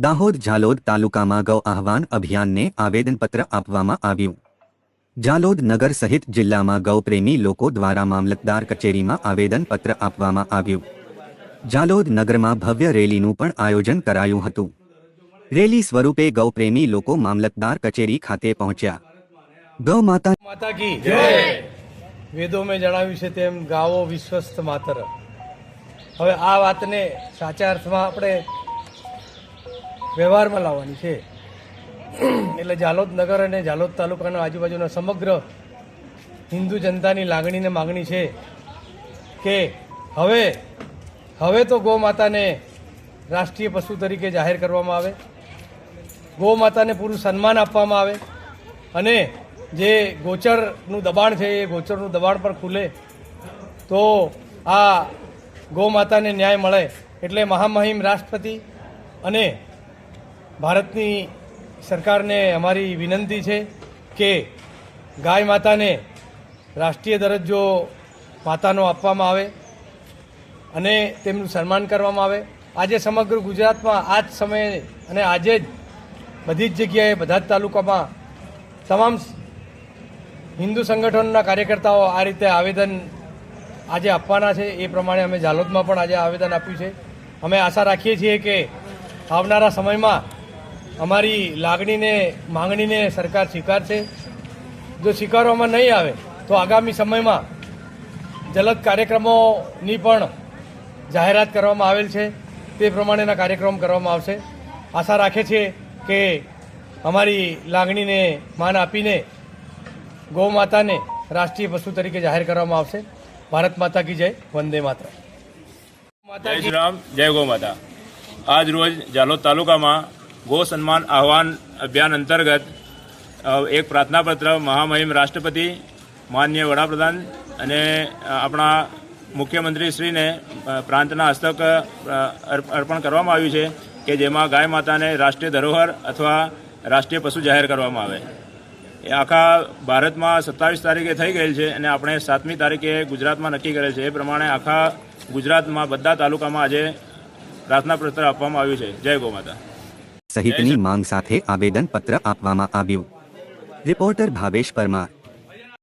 દાહોદ ઝાલોદ તાલુકામાં ગૌ આહવાન અભિયાનને આવેદનપત્ર આપવામાં આવ્યું। ઝાલોદ નગર સહિત જિલ્લામાં ગૌપ્રેમી લોકો દ્વારા મામલતદાર કચેરીમાં આવેદનપત્ર આપવામાં આવ્યું। ઝાલોદ નગરમાં ભવ્ય રેલીનું પણ આયોજન કરાયું હતું। રેલી સ્વરૂપે ગૌપ્રેમી લોકો મામલતદાર કચેરી ખાતે પહોંચ્યા। ગૌ માતા કી જય। વેદો में જણાવ્યું છે તેમ ગાવો વિશ્વસ્ત માતર। હવે આ વાતને સાચા અર્થમાં આપણે વ્યવહારમાં લાવવાની છે। એટલે ઝાલોદ નગર અને ઝાલોદ તાલુકાના આજુબાજુના સમગ્ર હિન્દુ જનતાની લાગણીને માગણી છે કે હવે તો ગૌ માતાને રાષ્ટ્રીય પશુ તરીકે જાહેર કરવામાં આવે, ગૌ માતાને પૂરું સન્માન આપવામાં આવે અને જે ગોચરનું દબાણ છે એ ગોચરનું દબાણ પણ ખુલે તો આ ગૌ માતાને ન્યાય મળે। એટલે મહામહિમ રાષ્ટ્રપતિ અને ભારતની સરકારને અમારી વિનંતી છે કે ગાય માતાને રાષ્ટ્રીય દરજ્જો માતાનો આપવામાં આવે અને તેમનું સન્માન કરવામાં આવે। આજે સમગ્ર ગુજરાતમાં આ જ સમયે અને આજે જ બધી જ જગ્યાએ બધા જ તાલુકામાં તમામ હિન્દુ સંગઠનોના કાર્યકર્તાઓ આ રીતે આવેદન આજે આપવાના છે। એ પ્રમાણે અમે ઝાલોદમાં પણ આજે આવેદન આપ્યું છે। અમે આશા રાખીએ છીએ કે આવનારા સમયમાં અમારી લાગણીને માંગણીને સરકાર સ્વીકારશે। જો સ્વીકારવામાં નહીં આવે તો આગામી સમયમાં જલદ કાર્યક્રમોની પણ જાહેરાત કરવામાં આવેલ છે, તે પ્રમાણેના કાર્યક્રમ કરવામાં આવશે। આશા રાખે છે કે અમારી લાગણીને માન આપીને ગૌ માતાને રાષ્ટ્રીય પશુ તરીકે જાહેર કરવામાં આવશે। ભારત માતા કી જય, વંદે માતરમ। જય શ્રી રામ, જય ગૌ માતા। આજ રોજ ઝાલોદ તાલુકામાં ગૌ સન્માન આહવાન અભિયાન અંતર્ગત એક પ્રાર્થના પત્ર મહામહિમ રાષ્ટ્રપતિ માનનીય વડાપ્રધાન અને આપણા મુખ્યમંત્રીશ્રીને પ્રાંતના હસ્તક અર્પણ કરવામાં આવ્યું છે કે જેમાં ગાય માતાને રાષ્ટ્રીય ધરોહર અથવા રાષ્ટ્રીય પશુ જાહેર કરવામાં આવે। એ આખા ભારતમાં 27 તારીખે થઈ ગયેલ છે અને આપણે 7મી તારીખે ગુજરાતમાં નક્કી કરેલ છે। એ પ્રમાણે આખા ગુજરાતમાં બધા તાલુકામાં આજે પ્રાર્થના પત્ર આપવામાં આવ્યું છે। જય ગૌ માતા સહિતની માંગ સાથે આવેદનપત્ર આપવામાં આવ્યું। રિપોર્ટર ભાવેશ પરમાર।